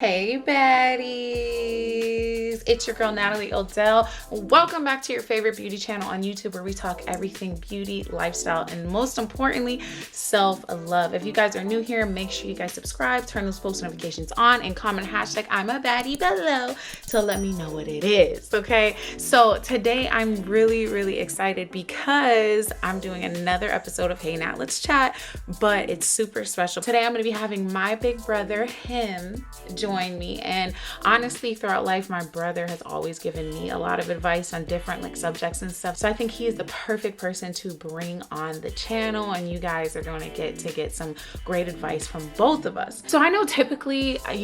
Hey baddies, it's your girl Natalie Odell. Welcome back to your favorite beauty channel on YouTube where we talk everything beauty, lifestyle, and most importantly, self-love. If you guys are new here, make sure you guys subscribe, turn those post notifications on, and comment hashtag I'm a baddie below to let me know what it is, okay? So today I'm really excited because I'm doing another episode of Hey Nat, Let's Chat, but it's super special. Today I'm gonna be having my big brother, him, join me. And honestly, throughout life, my brother has always given me a lot of advice on different subjects and stuff. So I think he is the perfect person to bring on the channel, and you guys are going to get some great advice from both of us. So I know typically, I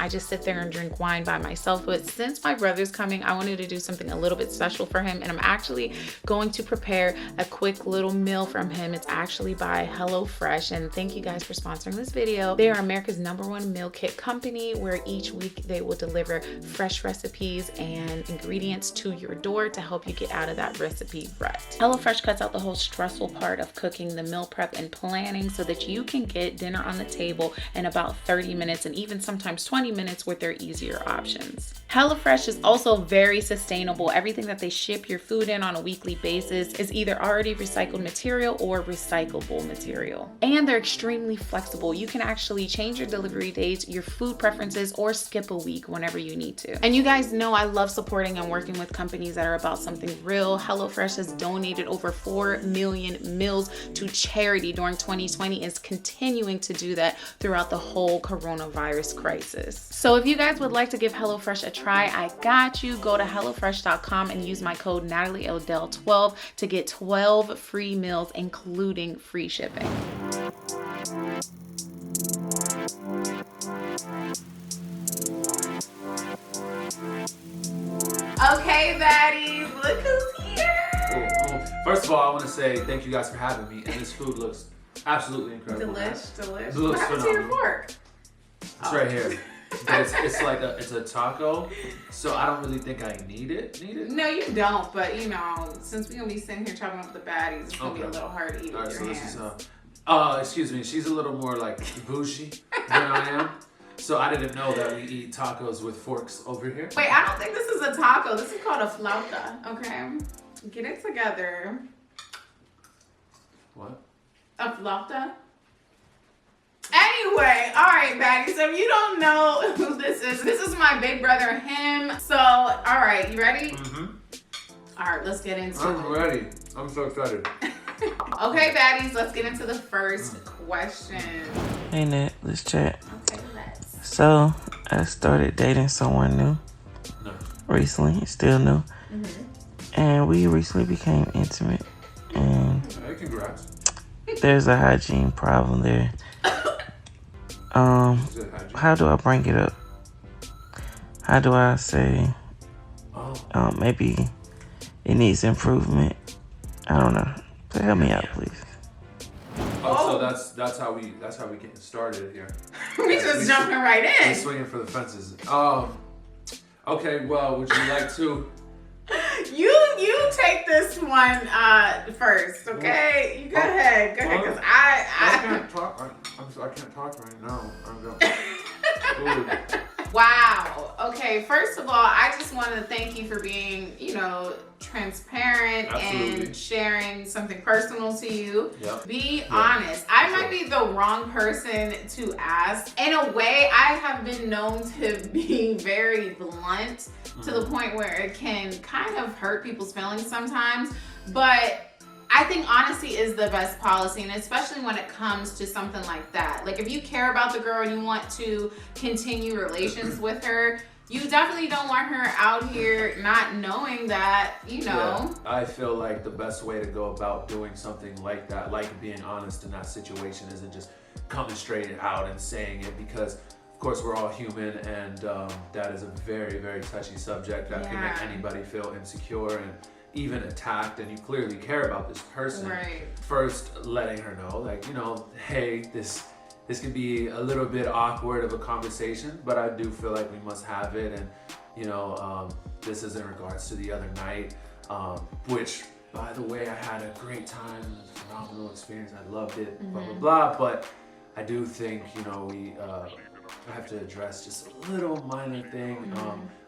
just sit there and drink wine by myself, but since my brother's coming, I wanted to do something a little bit special for him, and I'm actually going to prepare a quick little meal from him. It's actually by HelloFresh, and thank you guys for sponsoring this video. They are America's #1 meal kit company, where each week they will deliver fresh recipes and ingredients to your door to help you get out of that recipe rut. HelloFresh cuts out the whole stressful part of cooking, the meal prep and planning, so that you can get dinner on the table in about 30 minutes and even sometimes 20 minutes with their easier options. HelloFresh is also very sustainable. Everything that they ship your food in on a weekly basis is either already recycled material or recyclable material. And they're extremely flexible. You can actually change your delivery dates, your food preferences, or skip a week whenever you need to. And you guys know I love supporting and working with companies that are about something real. HelloFresh has donated over 4 million meals to charity during 2020 and is continuing to do that throughout the whole coronavirus crisis. So if you guys would like to give HelloFresh a try, I got you. Go to HelloFresh.com and use my code natalie.odell12 to get 12 free meals, including free shipping. Okay, baddies, look who's here. Cool. First of all, I want to say thank you guys for having me, and this food looks absolutely incredible. Delish. It What looks happened to your phenomenal. fork? It's right here. But it's like it's a taco, so I don't really think I need it. No, you don't, but since we're gonna be sitting here chopping up the baddies, it's gonna be a little hard to eat with your hands. Excuse me, she's a little more like bougie than I am. So I didn't know that we eat tacos with forks over here. Wait, I don't think this is a taco. This is called a flauta, okay? Get it together. What? A flauta? Anyway, all right, baddies. So if you don't know who this is my big brother, him. So, all right, you ready? Mm-hmm. All right, let's get into it. I'm ready. I'm so excited. Okay, baddies, let's get into the first question. Hey Nat, let's chat. Okay, let's. So, I started dating someone new recently, still new. And we recently became intimate. And Hey, congrats. there's a hygiene problem there. Is it hygiene? How do I bring it up? How do I say, maybe it needs improvement? I don't know. So help me out, please. So that's how we getting started here. We just jumping right in. We're swinging for the fences. Okay. Well, would you like to? You take this one first, okay? You go ahead, because I can't talk. I can't talk right now. Wow. Okay, first of all, I just want to thank you for being, transparent. Absolutely. And sharing something personal to you. Yep. Be honest. I might be the wrong person to ask. In a way, I have been known to be very blunt to the point where it can kind of hurt people's feelings sometimes. But I think honesty is the best policy, and especially when it comes to something like that. Like, if you care about the girl and you want to continue relations with her, you definitely don't want her out here not knowing that, Yeah, I feel like the best way to go about doing something like that, like being honest in that situation, isn't just coming straight out and saying it, because of course we're all human, and that is a very touchy subject that can make anybody feel insecure and even attacked, and you clearly care about this person. Right. First, letting her know, like, hey, this could be a little bit awkward of a conversation, but I do feel like we must have it, and this is in regards to the other night, which, by the way, I had a great time. It was a phenomenal experience. I loved it, blah blah blah. But I do think we I have to address just a little minor thing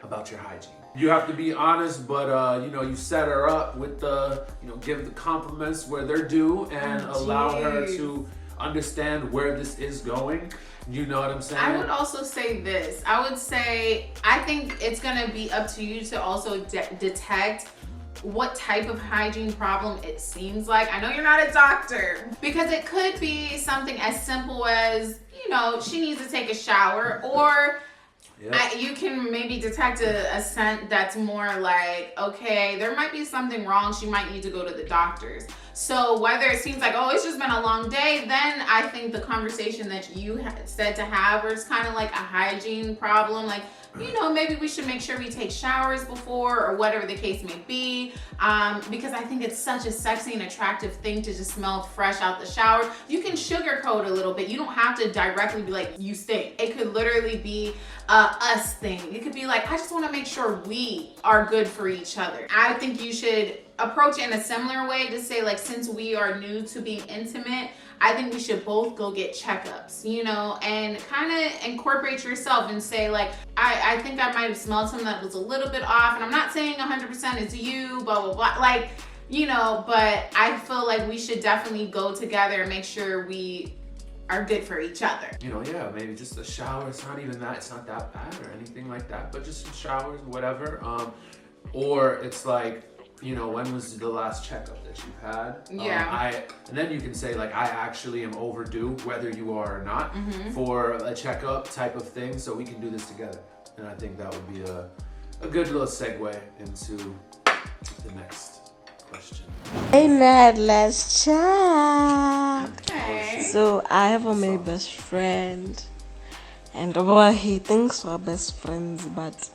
about your hygiene. You have to be honest, but you set her up with the, give the compliments where they're due and allow her to understand where this is going. You know what I'm saying? I would also say this. I would say, I think it's gonna be up to you to also detect what type of hygiene problem it seems like. I know you're not a doctor, because it could be something as simple as, she needs to take a shower, or you can maybe detect a scent that's more like, okay, there might be something wrong. She might need to go to the doctor's. So whether it seems like, oh, it's just been a long day, then I think the conversation that you said to have, where it's kind of like a hygiene problem, like, maybe we should make sure we take showers before, or whatever the case may be, because I think it's such a sexy and attractive thing to just smell fresh out the shower. You can sugarcoat a little bit. You don't have to directly be like, you stink. It could literally be us thing. It could be like, I just want to make sure we are good for each other. I think you should approach it in a similar way to say, like, since we are new to being intimate, I think we should both go get checkups, and kind of incorporate yourself and say, like, I think I might have smelled something that was a little bit off, and I'm not saying 100% it's you, blah, blah, blah, like, but I feel like we should definitely go together and make sure we are good for each other. Maybe just a shower. It's not even that. It's not that bad or anything like that, but just some showers, whatever. Or it's like, when was the last checkup that you've had? Yeah. And then you can say, like, I actually am overdue, whether you are or not, for a checkup type of thing, so we can do this together. And I think that would be a good little segue into the next question. Hey Nat, let's chat. Okay. So I have a male best friend, and well, he thinks we're best friends, but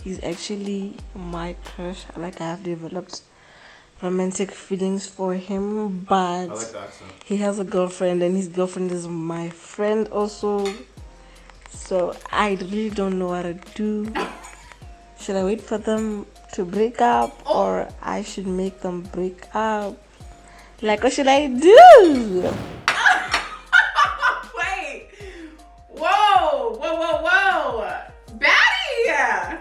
he's actually my crush. Like, I have developed romantic feelings for him, but I like the accent. he has a girlfriend, and his girlfriend is my friend also. So I really don't know what to do. Should I wait for them to break up, or I should make them break up? Like, what should I do? Wait. Whoa. Baddie!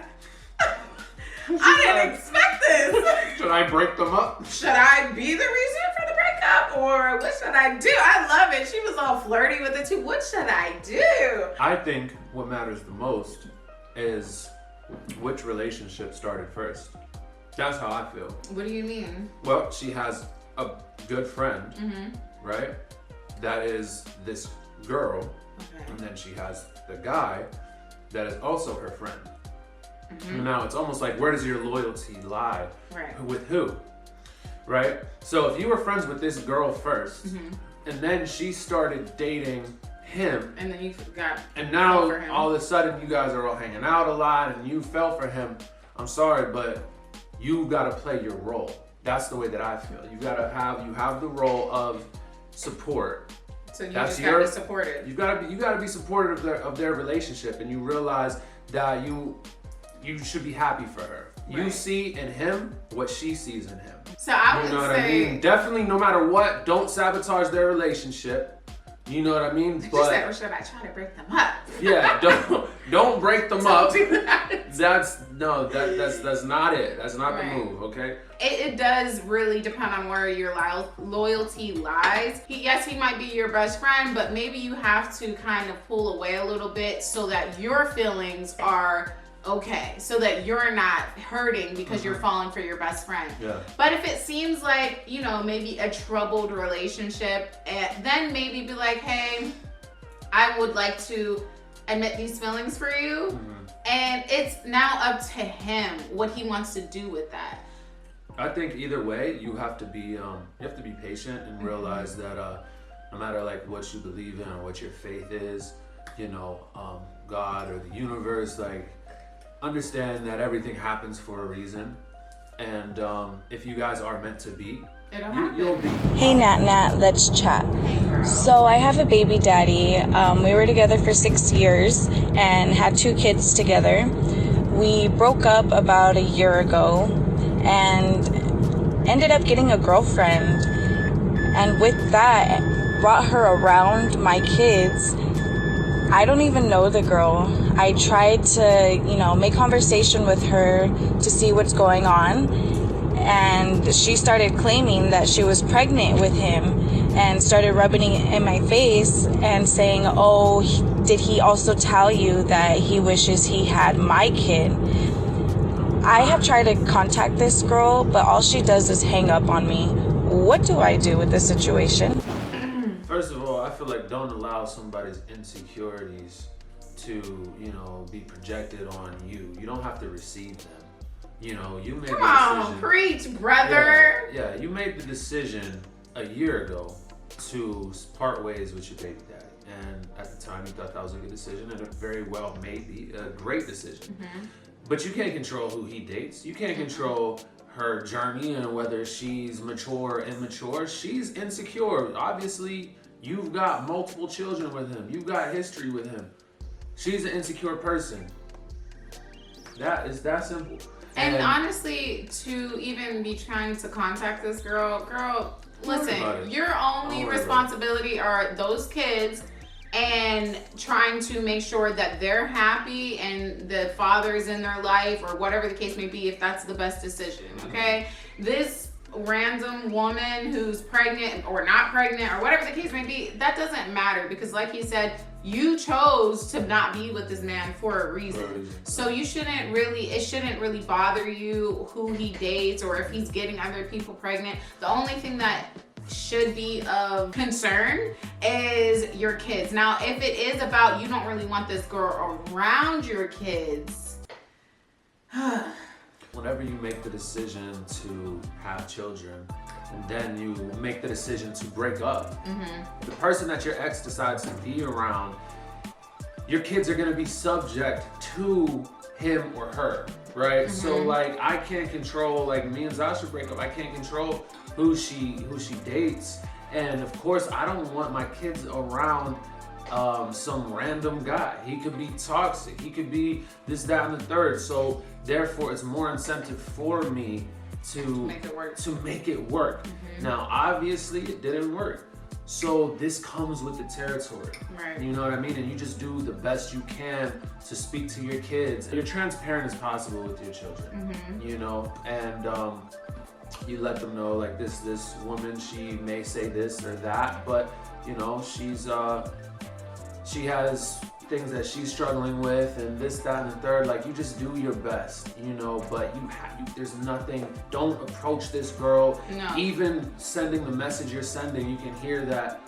I didn't expect this. Should I break them up? Should I be the reason for the breakup, or what should I do? I love it. She was all flirty with it too. What should I do? I think what matters the most is which relationship started first. That's how I feel. What do you mean? Well, she has a good friend, right? That is this girl. Okay. And then she has the guy that is also her friend. Now it's almost like, where does your loyalty lie? Right. With who? Right? So if you were friends with this girl first, and then she started dating him, And then you got and now over him. all of a sudden you guys are all hanging out a lot and you fell for him, I'm sorry, but you gotta play your role. That's the way that I feel. You have the role of support. So you That's just gotta be supportive. You gotta be supportive of their relationship, and you realize that you should be happy for her. You Right. see in him what she sees in him. So I would You know what say, I mean? Definitely, no matter what, don't sabotage their relationship. You know what I mean? you said, or should I try to break them up? Yeah, don't break them up. Don't do that. That's not it. That's not Right. the move, okay? It does really depend on where your loyalty lies. He might be your best friend, but maybe you have to kind of pull away a little bit so that your feelings are okay, so that you're not hurting because you're falling for your best friend. Yeah. But if it seems like, maybe a troubled relationship, then maybe be like, hey, I would like to admit these feelings for you. And it's now up to him what he wants to do with that. I think either way, you have to be patient and realize that no matter like what you believe in or what your faith is, God or the universe, like, understand that everything happens for a reason, and if you guys are meant to be, you'll be. Hey Nat, let's chat. So I have a baby daddy. We were together for 6 years and had 2 kids together. We broke up about a year ago and ended up getting a girlfriend. And with that, brought her around my kids. I don't even know the girl. I tried to, make conversation with her to see what's going on. And she started claiming that she was pregnant with him and started rubbing it in my face and saying, oh, did he also tell you that he wishes he had my kid? I have tried to contact this girl, but all she does is hang up on me. What do I do with this situation? First of all, I feel like don't allow somebody's insecurities to, be projected on you. You don't have to receive them. You made Come the on, decision. preach, brother. Yeah, you made the decision a year ago to part ways with your baby daddy. And at the time, you thought that was a good decision, and it very well may be a great decision. Mm-hmm. But you can't control who he dates. You can't control her journey and whether she's mature or immature. She's insecure. Obviously, you've got multiple children with him. You've got history with him. She's an insecure person. That is that simple. And honestly, to even be trying to contact this girl, listen, your only responsibility are those kids and trying to make sure that they're happy and the father's in their life or whatever the case may be, if that's the best decision, okay? This random woman who's pregnant or not pregnant or whatever the case may be, that doesn't matter because like he said, you chose to not be with this man for a reason. So it shouldn't really bother you who he dates or if he's getting other people pregnant. The only thing that should be of concern is your kids. Now, if it is about you don't really want this girl around your kids. Whenever you make the decision to have children, and then you make the decision to break up, the person that your ex decides to be around, your kids are gonna be subject to him or her, right? So like I can't control, like me and Zasha break up, I can't control who she dates. And of course I don't want my kids around some random guy. He could be toxic, he could be this, that, and the third. So therefore it's more incentive for me to make it work. Now obviously it didn't work, so this comes with the territory, right? You know what I mean? And you just do the best you can to speak to your kids. You're transparent as possible with your children, and you let them know like this woman, she may say this or that, but she has things that she's struggling with and this, that, and the third. Like you just do your best, but there's nothing, don't approach this girl. No. Even sending the message you're sending, you can hear that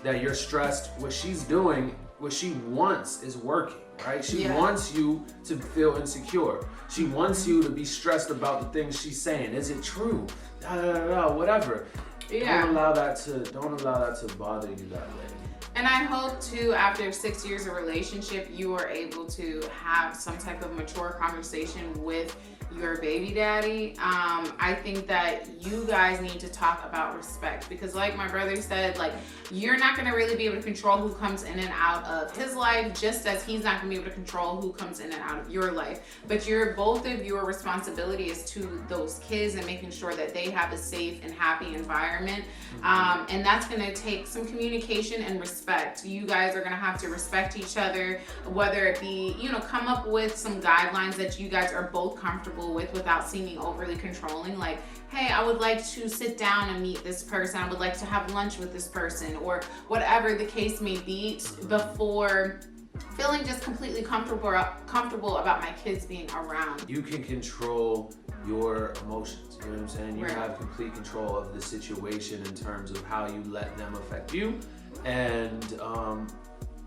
you're stressed. What she's doing, what she wants is working, right? She wants you to feel insecure. She wants you to be stressed about the things she's saying. Is it true? Whatever. Yeah. Don't allow that to bother you that way. And I hope too, after 6 years of relationship, you are able to have some type of mature conversation with your baby daddy. I think that you guys need to talk about respect because like my brother said, like you're not going to really be able to control who comes in and out of his life, just as he's not going to be able to control who comes in and out of your life. But both of your responsibility is to those kids and making sure that they have a safe and happy environment. And that's going to take some communication and respect. You guys are going to have to respect each other, whether it be, come up with some guidelines that you guys are both comfortable with without seeming overly controlling. Like, hey, I would like to sit down and meet this person. I would like to have lunch with this person, or whatever the case may be, before feeling just completely comfortable about my kids being around. You can control your emotions, you know what I'm saying? You have complete control of the situation in terms of how you let them affect you. And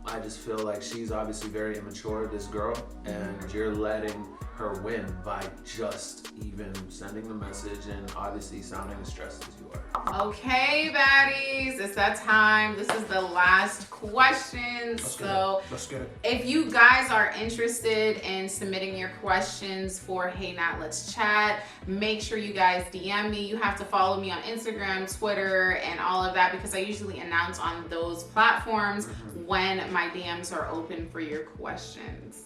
I just feel like she's obviously very immature, this girl, and you're letting her win by just even sending the message and obviously sounding as stressed as you are. Okay, baddies, it's that time. This is the last question. Let's get it. If you guys are interested in submitting your questions for Hey Nat, Let's Chat, make sure you guys DM me. You have to follow me on Instagram, Twitter, and all of that because I usually announce on those platforms when my DMs are open for your questions.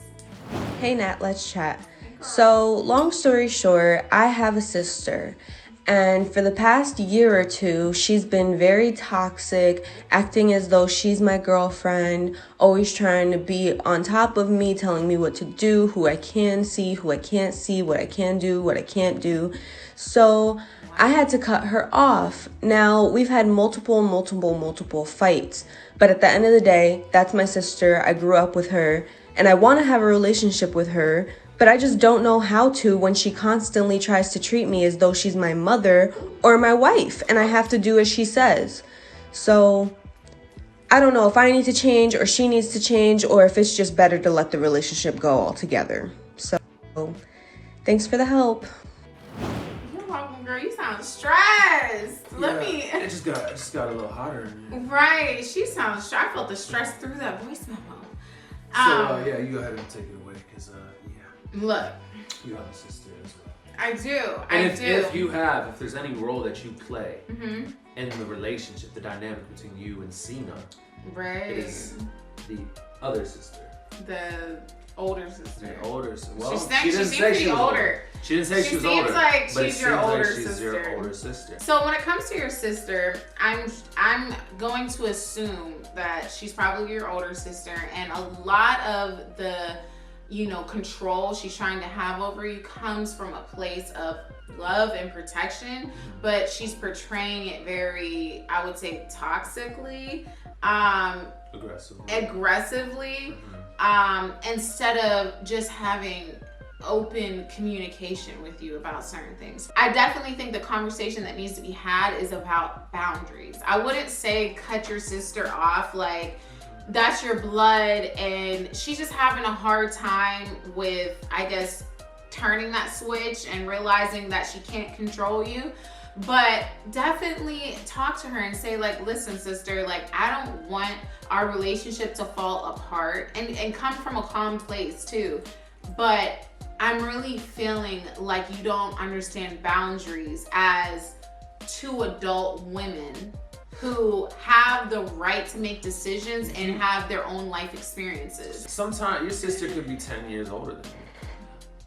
Hey Nat, let's chat. So, long story short, I have a sister, And for the past year or two, she's been very toxic, acting as though she's my girlfriend, always trying to be on top of me, telling me what to do, who I can see, who I can't see, what I can do, what I can't do. So I had to cut her off. Now, we've had multiple fights. But at the end of the day, that's my sister. I grew up with her, and I want to have a relationship with her. But I just don't know how to when she constantly tries to treat me as though she's my mother or my wife, and I have to do as she says. So I don't know if I need to change or she needs to change, or if it's just better to let the relationship go altogether. So thanks for the help. You're welcome, girl. You sound stressed. It just got a little hotter in here. Right. She sounds stressed. I felt the stress through that voice memo. So yeah, you go ahead and take it away, because look, you have a sister as well. I do. If there's any role that you play in the relationship, the dynamic between you and Cena, right, it is the other sister. The older sister. The older sister. Well, she seems to be older. She didn't say she was older. Seems like she's your older she's sister. your older sister. So when it comes to your sister, I'm going to assume that she's probably your older sister, and a lot of the control she's trying to have over you comes from a place of love and protection, but she's portraying it very, I would say, toxically, aggressively, instead of just having open communication with you about certain things. I definitely think the conversation that needs to be had is about boundaries. I wouldn't say cut your sister off, like that's your blood and she's just having a hard time with, I guess, turning that switch and realizing that she can't control you. But definitely talk to her and say, like, listen, sister, like, I don't want our relationship to fall apart, and come from a calm place too. But I'm really feeling like you don't understand boundaries as two adult women who have the right to make decisions and have their own life experiences. Sometimes your sister could be 10 years older than you.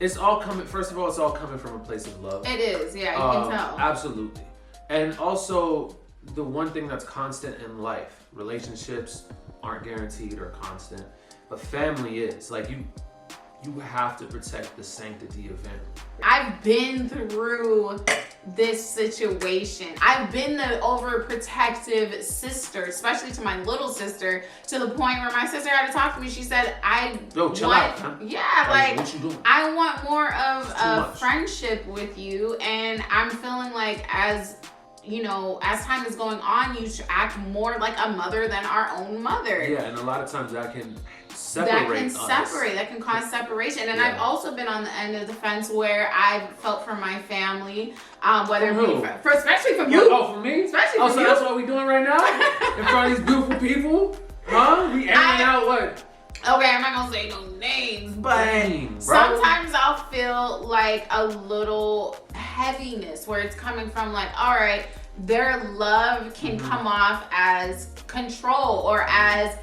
It's all coming from a place of love. It is, yeah, you can tell. Absolutely. And also, the one thing that's constant in life, relationships aren't guaranteed or constant, but family is. Like, you have to protect the sanctity of family. I've been through this situation. I've been the overprotective sister, especially to my little sister, to the point where my sister had to talk to me. She said, chill out, huh? Yeah, like, what you doing? I want more of a friendship with you, and I'm feeling like as time is going on, you should act more like a mother than our own mother. Yeah, and a lot of times that can that can cause separation. And I've also been on the end of the fence where I've felt for my family, whether it be especially from you. Oh, for me? Especially from so you. That's what we're doing right now? In front of these beautiful people? Huh? We airing out what? Okay, I'm not gonna say no names, but sometimes I'll feel like a little heaviness where it's coming from, like, all right, their love can come off as control or as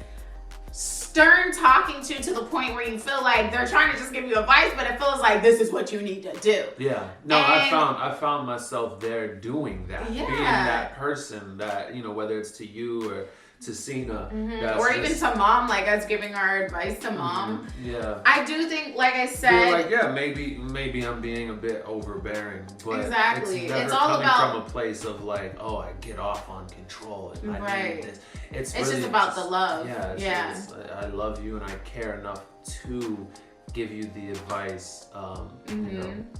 stern talking to the point where you feel like they're trying to just give you advice, but it feels like this is what you need to do. Yeah. No, I found myself there doing that. Yeah. Being that person that, whether it's to you or to Cena. Or even to mom, like us giving our advice to mom. Yeah. I do think, like I said, like, yeah, maybe I'm being a bit overbearing, but exactly. It's never coming from a place of like, oh, I get off on control and I need this. It's really just about the love. Yeah. I love you and I care enough to give you the advice.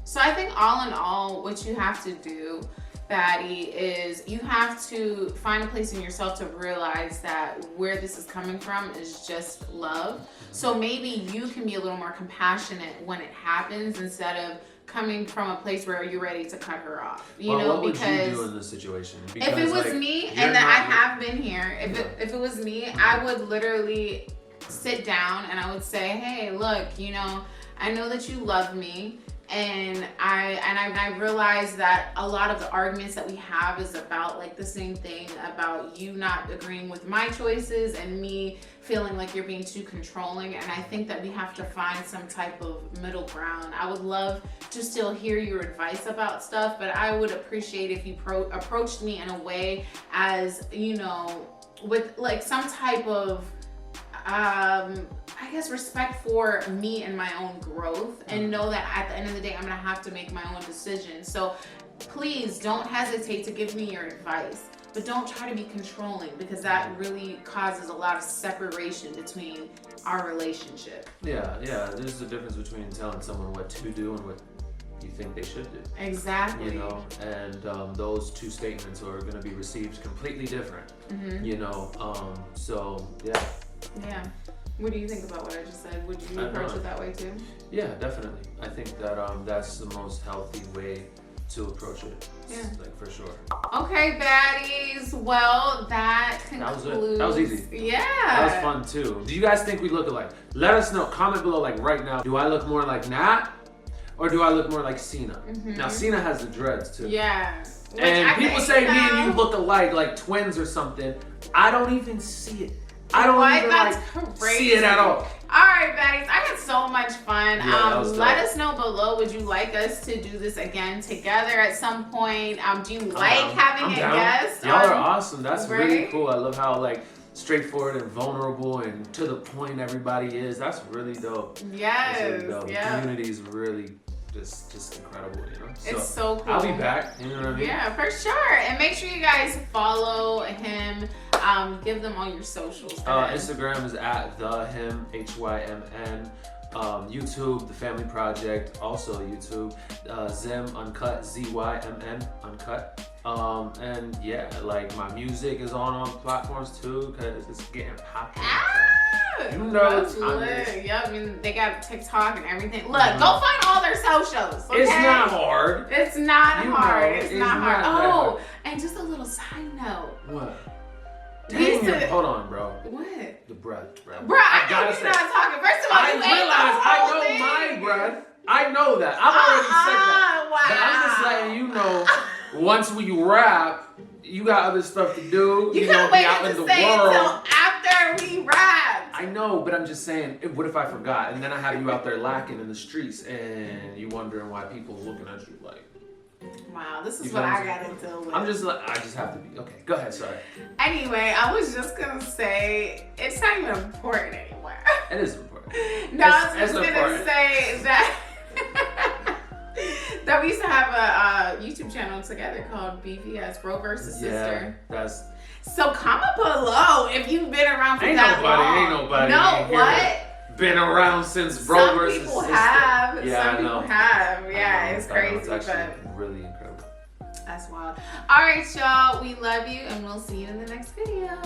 So I think all in all, what you have to do, Baddie, is you have to find a place in yourself to realize that where this is coming from is just love. So maybe you can be a little more compassionate when it happens instead of coming from a place where you're ready to cut her off. What would you do in this situation? Because if it was me, and that I have been here, if it was me, I would literally sit down and I would say, hey, look, I know that you love me, And I realized that a lot of the arguments that we have is about like the same thing, about you not agreeing with my choices and me feeling like you're being too controlling. And I think that we have to find some type of middle ground. I would love to still hear your advice about stuff, but I would appreciate if you approached me in a way as, you know, with like some type of I guess respect for me and my own growth, and know that at the end of the day I'm gonna have to make my own decisions. So please don't hesitate to give me your advice, but don't try to be controlling, because that really causes a lot of separation between our relationship. Yeah, there's a difference between telling someone what to do and what you think they should do. Exactly. You know, and those two statements are going to be received completely different. You know, so yeah. Yeah. What do you think about what I just said? Would you approach it that way too? Yeah, definitely. I think that that's the most healthy way to approach it. Yeah. Like, for sure. Okay, baddies. Well, that concludes. That was easy. Yeah. That was fun too. Do you guys think we look alike? Let us know. Comment below, like right now. Do I look more like Nat, or do I look more like Cena? Now, Cena has the dreads too. Yeah. And people say me and you look alike, like twins or something. I don't even see it. I don't even see it at all. All right, baddies, I had so much fun. Yeah, let us know below. Would you like us to do this again together at some point? Do you like having a guest? Y'all are awesome. That's really cool. I love how like straightforward and vulnerable and to the point everybody is. That's really dope. Yes. That's really dope. Yeah. The community is really just incredible, you know? So, it's so cool. I'll be back, you know what I mean? Yeah, for sure. And make sure you guys follow him. Give them all your socials. Instagram is at @thehymn, HYMN. YouTube, The Family Project, also YouTube. Zym Uncut, ZYMN Uncut. And yeah, like my music is on all platforms too, because it's getting popular. You know it's lit. Yeah, I mean, they got TikTok and everything. Look, go find all their socials, okay? It's not hard. It's not hard. It's not hard. Oh, and just a little side note. What? Dang, hold on, bro. What? The breath, bro. Bro, I know you're not talking. First of all, you ate the whole thing. I know my breath. I know that. I've already said that. Wow. But I'm just letting you know, once we wrap, you got other stuff to do. You know, can't be wait out in to the say world. until after we wrap. I know, but I'm just saying, what if I forgot? And then I have you out there lacking in the streets and you wondering why people looking at you like. Wow, this is what I gotta deal with. I just have to be, okay, go ahead, sorry. Anyway, I was just gonna say, it's not even important anymore. It is important. No, I was just gonna say that that we used to have a YouTube channel together called BVS, Bro versus Sister. That's... So comment below if you've been around for that long. Ain't nobody. No, what? Been around since Bro versus Sister. Some people have. Yeah, some people have. Yeah, it's crazy. It's actually really incredible. That's wild. All right, y'all. We love you, and we'll see you in the next video.